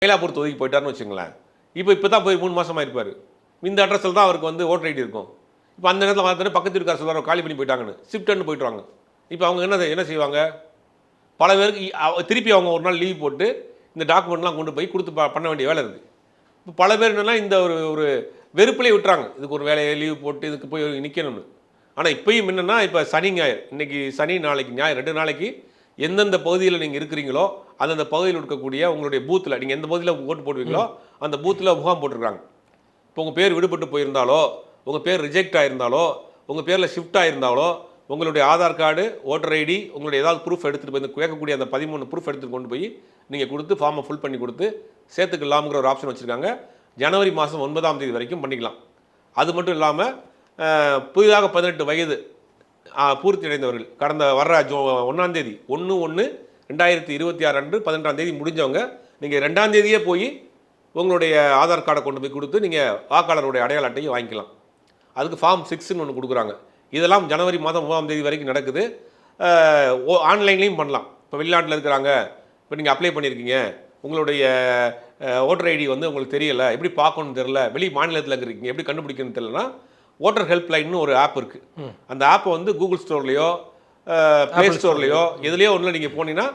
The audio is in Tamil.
மயிலாப்பூர் தொகுதிக்கு போயிட்டாருன்னு வச்சுங்களேன். இப்போ தான் போய் 3 மாசமாக இருப்பார். இந்த அட்ரஸில் தான் அவருக்கு வந்து ஓட்டர் ஐடி இருக்கும். இப்போ அந்த நேரத்தில் பார்த்தோன்னா பக்கத்து இருக்கார் சொல்கிறார் காலி பண்ணி போயிட்டாங்கன்னு ஷிஃப்ட்னு போயிட்டுருவாங்க. இப்போ அவங்க என்ன செய்வாங்க? பல பேருக்கு திருப்பி அவங்க ஒரு நாள் லீவ் போட்டு இந்த டாக்குமெண்ட்லாம் கொண்டு போய் கொடுத்து பண்ண வேண்டிய வேலை இருக்குது. இப்போ பல பேர் என்னென்னா இந்த ஒரு வெறுப்பிலே விட்டுறாங்க. இதுக்கு ஒரு வேலையை லீவ் போட்டு இதுக்கு போய் நிற்கணும்னு. ஆனால் இப்பயும் என்னென்னா இப்போ சனி ஞாயிறு, இன்றைக்கி சனி நாளைக்கு ஞாயிறு 2 நாளைக்கு எந்தெந்த பகுதியில் நீங்கள் இருக்கிறீங்களோ அந்தந்த பகுதியில் இருக்கக்கூடிய உங்களுடைய பூத்தில் நீங்கள் எந்த பகுதியில் ஓட்டு போடுவீங்களோ அந்த பூத்தில் முகாம் போட்டிருக்காங்க. இப்போ உங்கள் பேர் விடுபட்டு போயிருந்தாலோ, உங்கள் பேர் ரிஜெக்ட் ஆகிருந்தாலோ, உங்கள் பேரில் ஷிஃப்ட் ஆகிருந்தாலோ, உங்களுடைய ஆதார் கார்டு, ஓட்டர் ஐடி, உங்களுடைய ஏதாவது ப்ரூஃப் எடுத்துகிட்டு போய் கேட்கக்கூடிய அந்த 13 ப்ரூஃப் எடுத்துகிட்டு கொண்டு போய் நீங்கள் கொடுத்து ஃபார்மை ஃபில் பண்ணி கொடுத்து சேர்த்துக்கலாம்ங்கிற ஒரு ஆப்ஷன் வச்சுருக்காங்க. ஜனவரி மாதம் 9ஆம் தேதி வரைக்கும் பண்ணிக்கலாம். அது மட்டும் இல்லாமல் புதிதாக 18 வயது பூர்த்தி அடைந்தவர்கள் கடந்த வர்ற 1ஆம் தேதி 1/1/2026 அன்று 18ஆம் தேதி முடிஞ்சவங்க நீங்கள் 2ஆம் தேதியே போய் உங்களுடைய ஆதார் கார்டை கொண்டு போய் கொடுத்து நீங்கள் வாக்காளருடைய அடையாள அட்டையை வாங்கிக்கலாம். அதுக்கு ஃபார்ம் 6ன்னு ஒன்று கொடுக்குறாங்க. இதெல்லாம் ஜனவரி மாதம் 3ஆம் தேதி வரைக்கும் நடக்குது. ஆன்லைன்லேயும் பண்ணலாம். இப்போ வெளிநாட்டில் இருக்கிறாங்க, இப்போ நீங்கள் அப்ளை பண்ணியிருக்கீங்க, உங்களுடைய ஓட்டர் ஐடி வந்து உங்களுக்கு தெரியலை, எப்படி பார்க்கணும்னு தெரியல, வெளி மாநிலத்தில் இருக்கிறீங்க, எப்படி கண்டுபிடிக்கணும்னு தெரியலனா ஓட்டர் ஹெல்ப்லைன்னு ஒரு ஆப் இருக்குது. அந்த ஆப்பை வந்து கூகுள் ஸ்டோர்லேயோ ப்ளே ஸ்டோர்லேயோ எதுலேயோ ஒன்றில் நீங்கள் போனீங்கன்னா